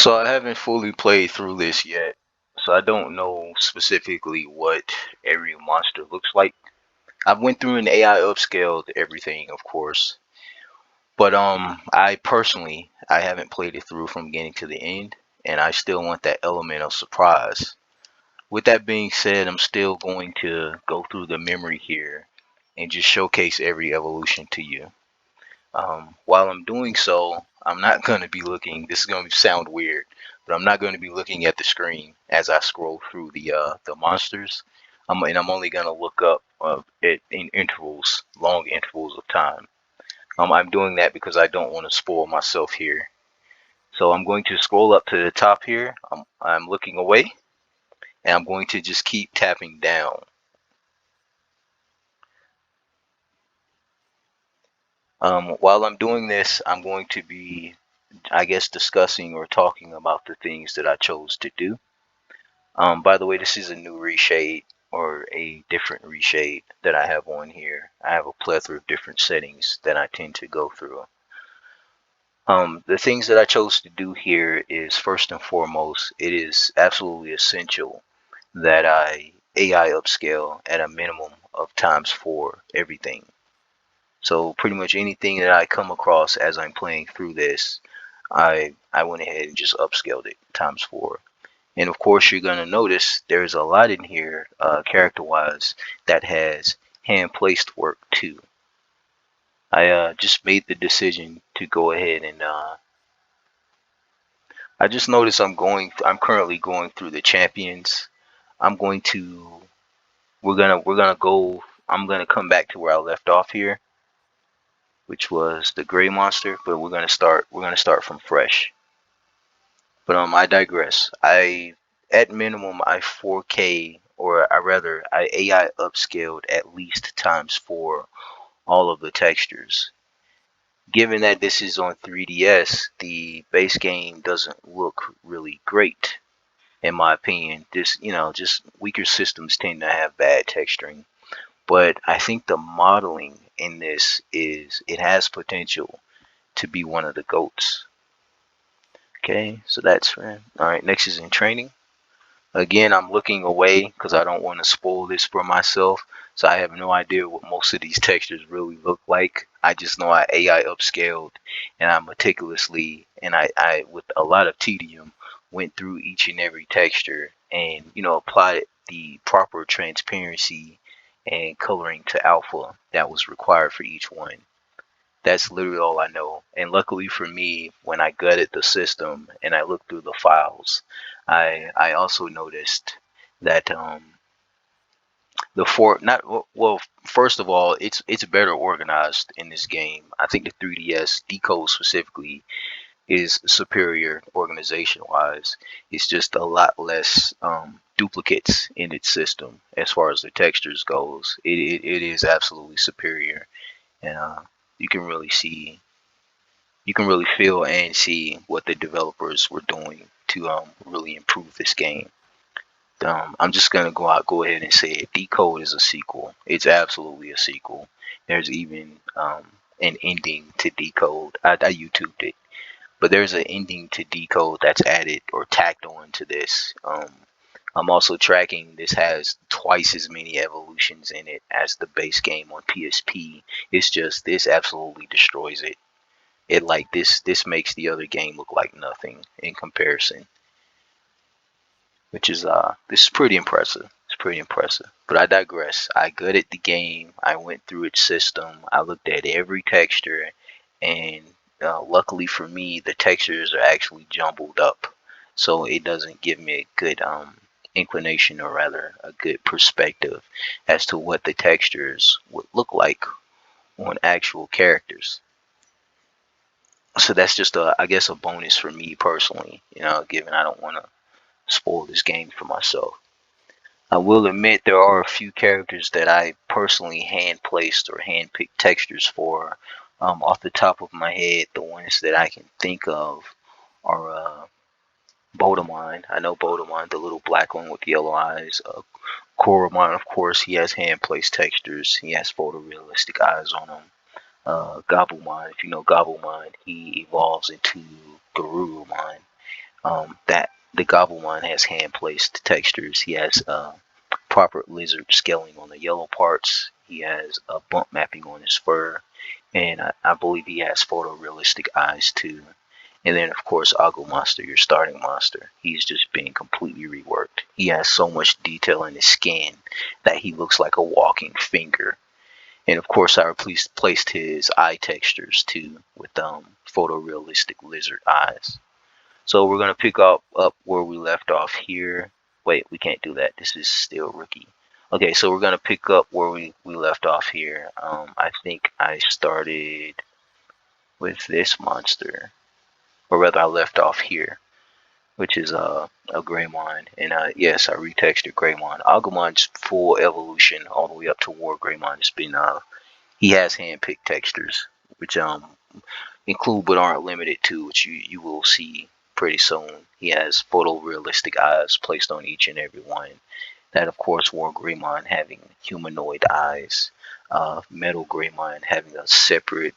So I haven't fully played through this yet, so I don't know specifically what every monster looks like. I went through an AI upscaled everything, of course, but I personally I haven't played it through from beginning to the end, and I still want that element of surprise. With that being said, I'm still going to go through the memory here and just showcase every evolution to you. While I'm doing so, I'm not going to be looking. This is going to sound weird, but I'm not going to be looking at the screen as I scroll through the monsters. And I'm only going to look up it in intervals, long intervals of time. I'm doing that because I don't want to spoil myself here. So I'm going to scroll up to the top here. I'm looking away, and I'm going to just keep tapping down. While I'm doing this, I'm going to be, I guess, discussing or talking about the things that I chose to do. By the way, this is a new reshade or a different reshade that I have on here. I have a plethora of different settings that I tend to go through. The things that I chose to do here is, first and foremost, it is absolutely essential that I AI upscale at a minimum of ×4 everything. So pretty much anything that I come across as I'm playing through this, I went ahead and just upscaled it ×4. And of course, you're going to notice there's a lot in here, character-wise, that has hand-placed work too. I just made the decision to go ahead and I just noticed I'm currently going through the champions. I'm going to we're gonna go. I'm gonna come back to where I left off here, which was the gray monster, but we're gonna start from fresh. But I digress. At minimum I 4K, or I rather I AI upscaled at least ×4 all of the textures. Given that this is on 3DS, the base game doesn't look really great in my opinion. This, just weaker systems tend to have bad texturing. But I think the modeling in this it has potential to be one of the GOATs. Okay, so that's all right. Next is in training. Again, I'm looking away because I don't want to spoil this for myself. So I have no idea what most of these textures really look like. I just know I AI upscaled, and I meticulously, and I with a lot of tedium went through each and every texture and applied the proper transparency and coloring to alpha that was required for each one. That's literally all I know. And luckily for me, when I gutted the system and I looked through the files, I also noticed that the four not well first of all, it's better organized in this game. I think the 3DS Decode specifically is superior organization wise. It's just a lot less duplicates in its system as far as the textures goes. It is absolutely superior, and you can really see, you can really feel and see what the developers were doing to really improve this game. I'm just gonna go ahead and say it. Decode is a sequel. It's absolutely a sequel. There's even an ending to Decode. I YouTubed it, but there's an ending to Decode that's added or tacked on to this. I'm also tracking this has twice as many evolutions in it as the base game on PSP. It's just this absolutely destroys it. It like this makes the other game look like nothing in comparison, which is this is pretty impressive. It's pretty impressive. But I digress. I gutted the game. I went through its system. I looked at every texture, and luckily for me, the textures are actually jumbled up, so it doesn't give me a good inclination, or rather a good perspective as to what the textures would look like on actual characters. So that's just I guess a bonus for me personally, given I don't want to spoil this game for myself. I will admit there are a few characters that I personally hand placed or hand picked textures for. Off the top of my head, the ones that I can think of are Bodamon. I know Bodamon, the little black one with yellow eyes. Koromon, of course, he has hand placed textures. He has photorealistic eyes on him. Gabumon, if you know Gabumon, he evolves into Garurumon. That the Gobblemon has hand placed textures. He has proper lizard scaling on the yellow parts. He has a bump mapping on his fur, and I believe he has photorealistic eyes too. And then of course Agumon Monster, your starting monster. He's just been completely reworked. He has so much detail in his skin that he looks like a walking finger. And of course I placed his eye textures too with photorealistic lizard eyes. So we're gonna pick up where we left off here. Wait, we can't do that. This is still rookie. Okay, so we're gonna pick up where we left off here. I think I started with this monster, or rather I left off here, which is a Greymon. And yes, I retextured Greymon. Agumon's full evolution all the way up to War Greymon has been he has hand-picked textures, which include but aren't limited to, which you will see pretty soon. He has photorealistic eyes placed on each and every one. That of course War Greymon having humanoid eyes, Metal Greymon having a separate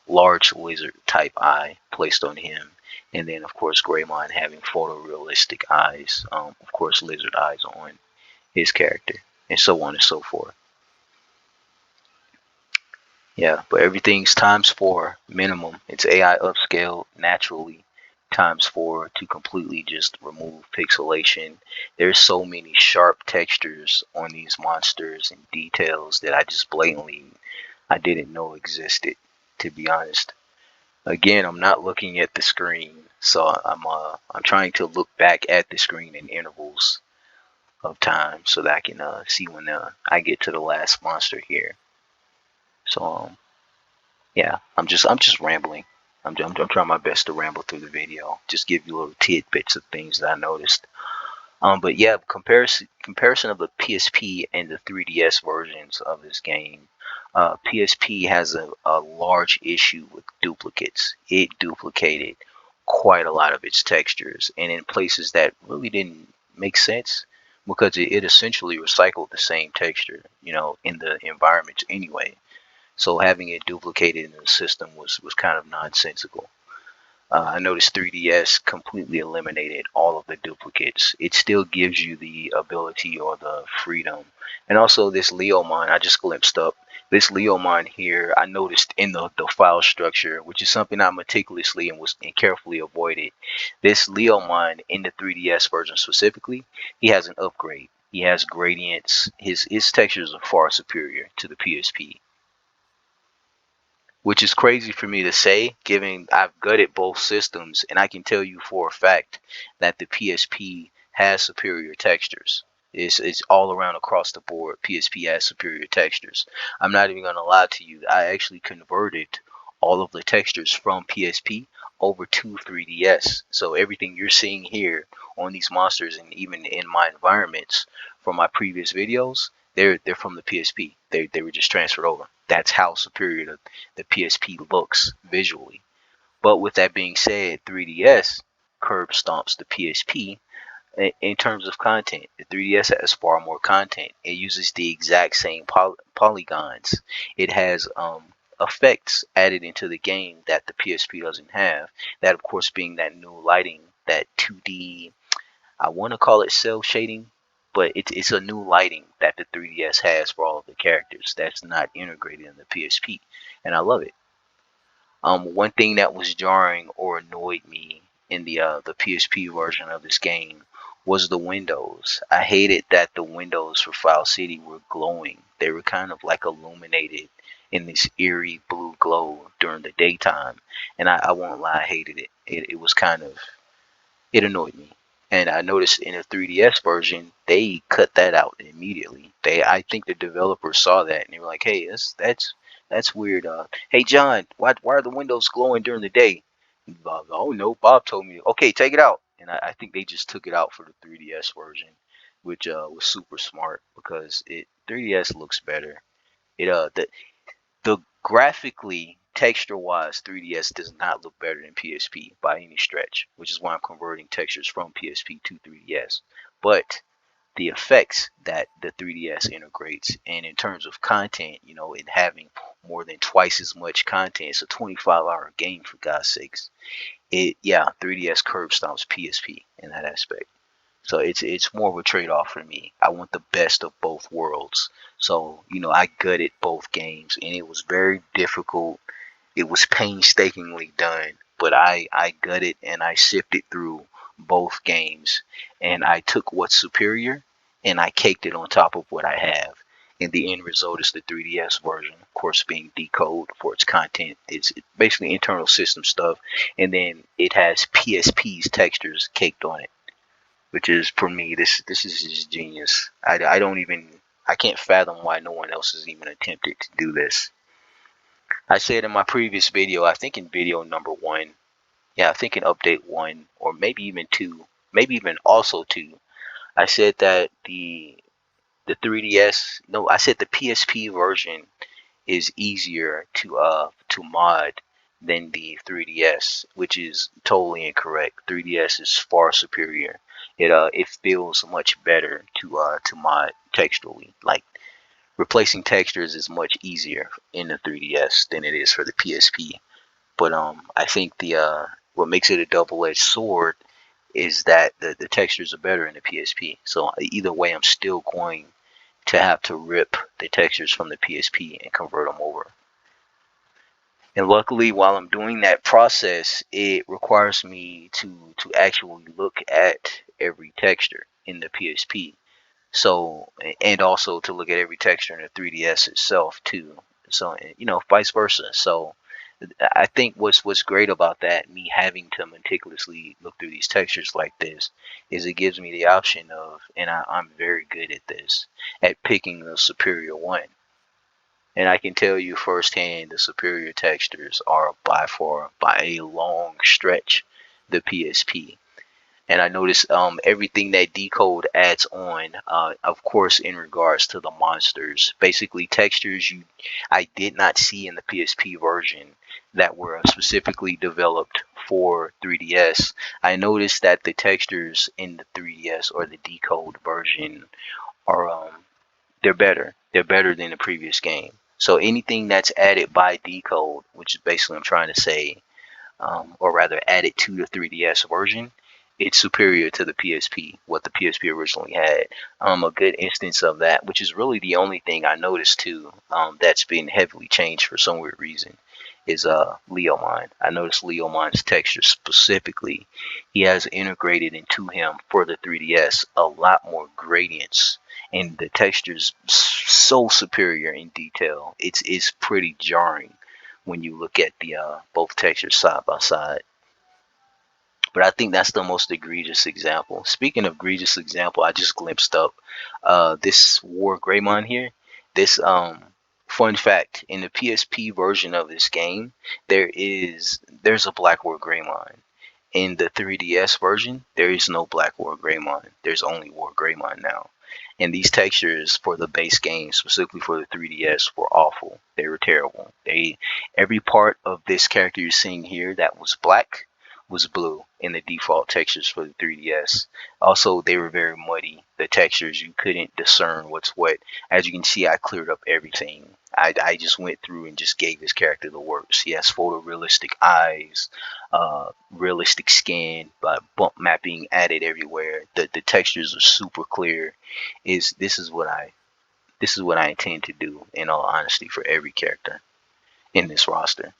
large lizard type eye placed on him, and then of course Greymon having photorealistic eyes, of course lizard eyes on his character, and so on and so forth. Yeah, but everything's ×4 minimum. It's AI upscaled naturally ×4 to completely just remove pixelation. There's so many sharp textures on these monsters and details that I didn't know existed, to be honest. Again, I'm not looking at the screen, so I'm trying to look back at the screen in intervals of time so that I can see when I get to the last monster here. So yeah, I'm just rambling. I'm trying my best to ramble through the video, just give you little tidbits of things that I noticed. But yeah, comparison of the PSP and the 3DS versions of this game. PSP has a large issue with duplicates. It duplicated quite a lot of its textures, and in places that really didn't make sense because it essentially recycled the same texture, in the environments anyway. So having it duplicated in the system was kind of nonsensical. I noticed 3DS completely eliminated all of the duplicates. It still gives you the ability or the freedom. And also this Leomon, I just glimpsed up. This Leomon here, I noticed in the file structure, which is something I meticulously and carefully avoided. This Leomon in the 3DS version specifically, he has an upgrade. He has gradients. His textures are far superior to the PSP, which is crazy for me to say, given I've gutted both systems, and I can tell you for a fact that the PSP has superior textures. It's all around across the board. PSP has superior textures. I'm not even gonna lie to you. I actually converted all of the textures from PSP over to 3DS. So everything you're seeing here on these monsters and even in my environments from my previous videos, they're from the PSP. They were just transferred over. That's how superior the PSP looks visually. But with that being said, 3DS curb stomps the PSP in terms of content. The 3DS has far more content. It uses the exact same polygons. It has effects added into the game that the PSP doesn't have. That, of course, being that new lighting, that 2D, I want to call it cell shading, but it's a new lighting that the 3DS has for all of the characters that's not integrated in the PSP, and I love it. One thing that was jarring or annoyed me in the PSP version of this game was the windows. I hated that the windows for File City were glowing. They were kind of like illuminated in this eerie blue glow during the daytime, and I won't lie, I hated it. It was kind of, it annoyed me. And I noticed in the 3DS version, they cut that out immediately. I think the developers saw that and they were like, "Hey, that's weird. Hey John, why are the windows glowing during the day?" And Bob, "Oh no, Bob told me." "Okay, take it out." And I think they just took it out for the 3DS version, which was super smart because 3DS looks better. The graphically, texture wise, 3DS does not look better than PSP by any stretch, which is why I'm converting textures from PSP to 3DS. But the effects that the 3DS integrates, and in terms of content, it having more than twice as much content, it's a 25-hour game for God's sakes. Yeah, 3DS curb stomps PSP in that aspect. So it's more of a trade-off for me. I want the best of both worlds. So, I gutted both games and it was very difficult. It was painstakingly done, but I gutted and I sifted through both games and I took what's superior and I caked it on top of what I have. And the end result is the 3DS version, of course, being Decode for its content. It's basically internal system stuff, and then it has PSP's textures caked on it, which is, for me, this is just genius. I don't even, I can't fathom why no one else has even attempted to do this. I said in my previous video, I think in video number 1, yeah, I think in update 1 or maybe even 2, maybe even also 2, I said that the 3DS, no, I said the PSP version is easier to mod than the 3DS, which is totally incorrect. 3DS is far superior. It feels much better to mod textually. Like, replacing textures is much easier in the 3DS than it is for the PSP. But I think the what makes it a double-edged sword is that the textures are better in the PSP. So either way, I'm still going to have to rip the textures from the PSP and convert them over. And luckily, while I'm doing that process, it requires me to actually look at every texture in the PSP. So, and also to look at every texture in the 3DS itself too. So, vice versa. So, I think what's great about that, me having to meticulously look through these textures like this, is it gives me the option of, and I'm very good at this, at picking the superior one. And I can tell you firsthand, the superior textures are by far, by a long stretch, the PSP. And I noticed everything that Decode adds on, of course, in regards to the monsters, basically textures I did not see in the PSP version that were specifically developed for 3DS. I noticed that the textures in the 3DS or the Decode version are they're better. They're better than the previous game. So anything that's added by Decode, which is basically I'm trying to say, or rather added to the 3DS version, it's superior to the PSP, what the PSP originally had. A good instance of that, which is really the only thing I noticed too, that's been heavily changed for some weird reason, is Leomon. I noticed Leomon's texture specifically. He has integrated into him for the 3DS a lot more gradients, and the texture's so superior in detail. It's pretty jarring when you look at the both textures side by side. But I think that's the most egregious example. Speaking of egregious example, I just glimpsed up this War Greymon here. This fun fact, in the PSP version of this game, there's a Black War Greymon. In the 3DS version, there is no Black War Greymon. There's only War Greymon now. And these textures for the base game, specifically for the 3DS, were awful. They were terrible. Every part of this character you're seeing here that was black was blue in the default textures for the 3DS. Also, they were very muddy. The textures, you couldn't discern what's what. As you can see, I cleared up everything. I just went through and just gave this character the works. He has photorealistic eyes, realistic skin, but bump mapping added everywhere. The textures are super clear. This is what I intend to do, in all honesty, for every character in this roster.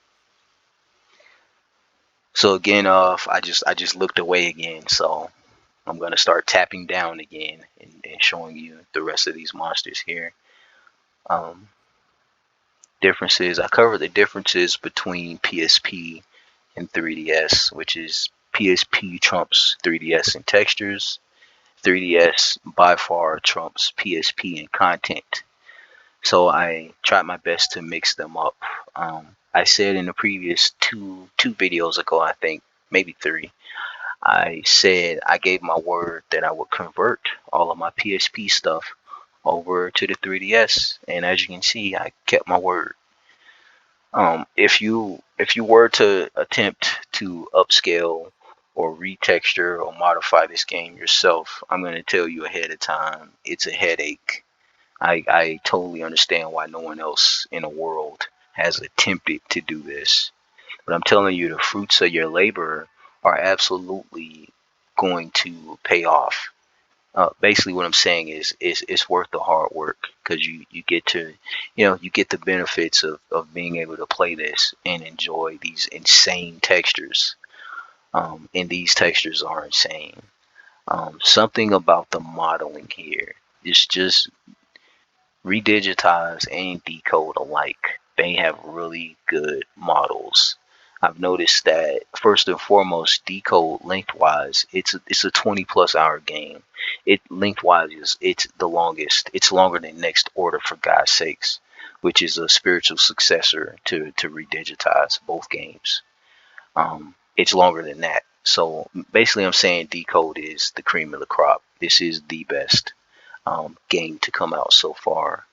So again, I just looked away again. So I'm gonna start tapping down again and showing you the rest of these monsters here. Um, Differences. I covered the differences between PSP and 3DS, which is PSP trumps 3DS in textures. 3DS by far trumps PSP in content. So I tried my best to mix them up. I said in the previous two videos ago, I think maybe 3, I said I gave my word that I would convert all of my PSP stuff over to the 3DS, and as you can see, I kept my word. If you were to attempt to upscale or retexture or modify this game yourself, I'm going to tell you ahead of time, it's a headache. I totally understand why no one else in the world has attempted to do this. But I'm telling you, the fruits of your labor are absolutely going to pay off. Basically, what I'm saying is it's worth the hard work, because you get to, you get the benefits of being able to play this and enjoy these insane textures. And these textures are insane. Something about the modeling here is just Redigitize and Decode alike. They have really good models. I've noticed that first and foremost, Decode lengthwise, it's a 20+ hour game. It lengthwise it's the longest. It's longer than Next Order, for God's sakes, which is a spiritual successor to Redigitize, both games. It's longer than that. So basically, I'm saying Decode is the cream of the crop. This is the best game to come out so far,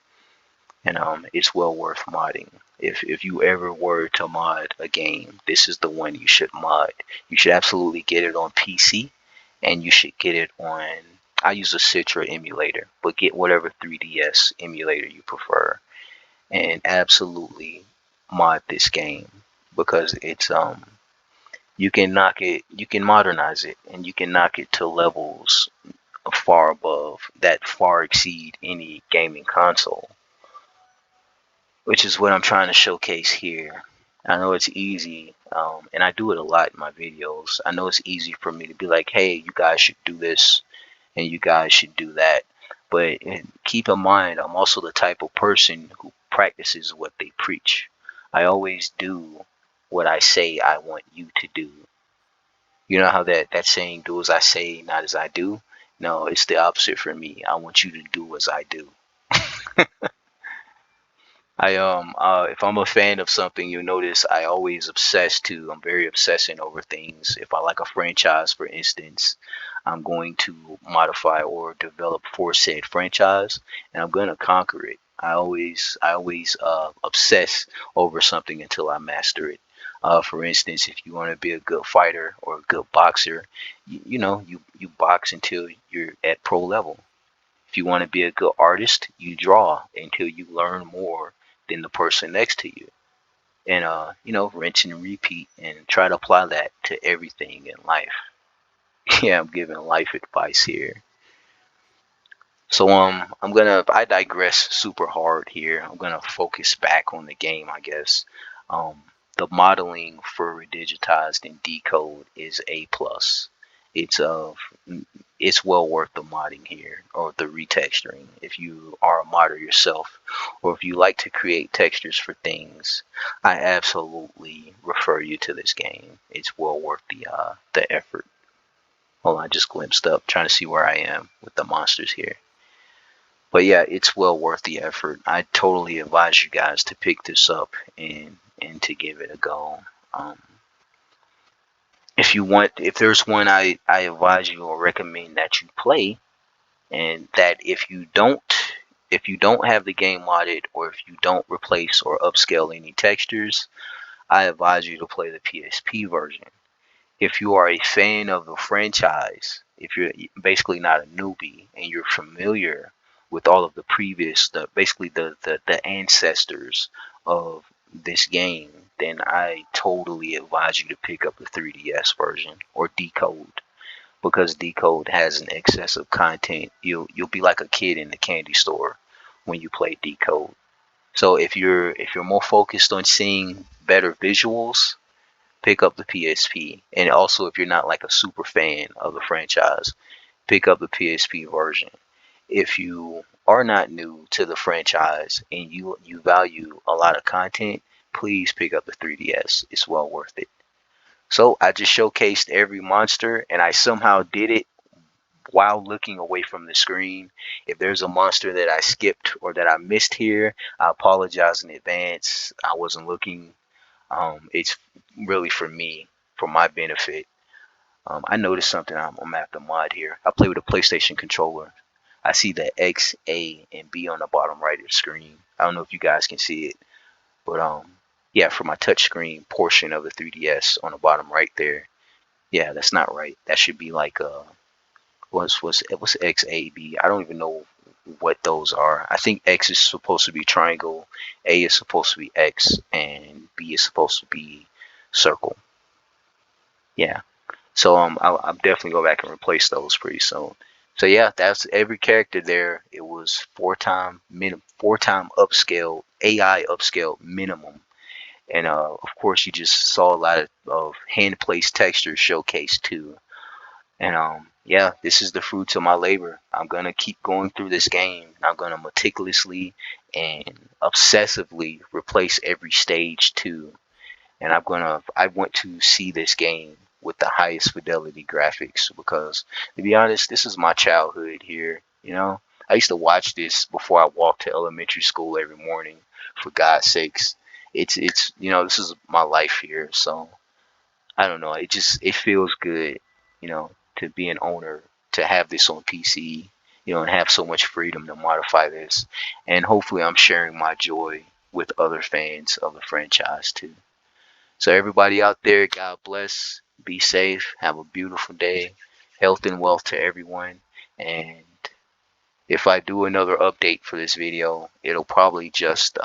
and it's well worth modding. If you ever were to mod a game, this is the one you should mod. You should absolutely get it on PC, and you should get it on. I use a Citra emulator, but get whatever 3DS emulator you prefer, and absolutely mod this game, because it's you can knock it, you can modernize it, and you can knock it to levels far above that, far exceed any gaming console, which is what I'm trying to showcase here. I know it's easy, and I do it a lot in my videos. I know it's easy for me to be like, hey, you guys should do this and you guys should do that. But keep in mind, I'm also the type of person who practices what they preach. I always do what I say I want you to do. You know how that saying, do as I say, not as I do? No, it's the opposite for me. I want you to do as I do. If I'm a fan of something, you'll notice I always obsess too. I'm very obsessing over things. If I like a franchise, for instance, I'm going to modify or develop for said franchise, and I'm going to conquer it. I always obsess over something until I master it. For instance, if you want to be a good fighter or a good boxer, you box until you're at pro level. If you want to be a good artist, you draw until you learn more than the person next to you. And rinse and repeat, and try to apply that to everything in life. Yeah, I'm giving life advice here. So I digress super hard here. I'm gonna focus back on the game, I guess. Um, the modeling for Redigitized and Decode is A plus. It's of it's well worth the modding here, or the retexturing, if you are a modder yourself, or if you like to create textures for things. I absolutely refer you to this game. It's well worth the effort. Hold on, I just glimpsed up, trying to see where I am with the monsters here. But yeah, it's well worth the effort. I totally advise you guys to pick this up and to give it a go. Um, if there's one I advise you or recommend that you play, and that if you don't have the game modded, or if you don't replace or upscale any textures, I advise you to play the PSP version. If you are a fan of the franchise, if you're basically not a newbie and you're familiar with all of the previous, basically the ancestors of this game, then I totally advise you to pick up the 3DS version or Decode, because Decode has an excess of content. You'll be like a kid in the candy store when you play Decode. So if you're more focused on seeing better visuals, pick up the PSP. And also, if you're not like a super fan of the franchise, pick up the PSP version. If you are not new to the franchise and you value a lot of content, please pick up the 3DS. It's well worth it. So I just showcased every monster, and I somehow did it while looking away from the screen. If there's a monster that I skipped or that I missed here, I apologize in advance. I wasn't looking. It's really for me, for my benefit. I noticed something. I'm at the mod here. I play with a PlayStation controller. I see the X, A, and B on the bottom right of the screen. I don't know if you guys can see it, but yeah, for my touchscreen portion of the 3DS on the bottom right there. Yeah, that's not right. That should be like what's X, A, B? I don't even know what those are. I think X is supposed to be triangle, A is supposed to be X, and B is supposed to be circle. Yeah. So I'll definitely go back and replace those pretty soon. So yeah, that's every character there. It was four time upscale AI upscale minimum. And of course you just saw a lot of hand placed textures showcased too. And yeah, this is the fruits of my labor. I'm gonna keep going through this game. I'm gonna meticulously and obsessively replace every stage too. And I want to see this game with the highest fidelity graphics because, to be honest, this is my childhood here. You know, I used to watch this before I walked to elementary school every morning. For God's sakes, it's this is my life here. So I don't know. It feels good, to be an owner, to have this on PC, and have so much freedom to modify this, and hopefully I'm sharing my joy with other fans of the franchise too. So everybody out there, God bless. Be safe. Have a beautiful day. Health and wealth to everyone. And if I do another update for this video, it'll probably just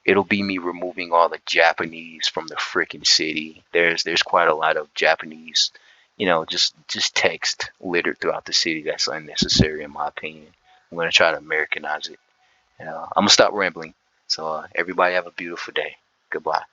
it'll be me removing all the Japanese from the freaking city. There's quite a lot of Japanese, just text littered throughout the city that's unnecessary in my opinion. I'm gonna try to Americanize it. I'm gonna stop rambling. So everybody have a beautiful day. Goodbye.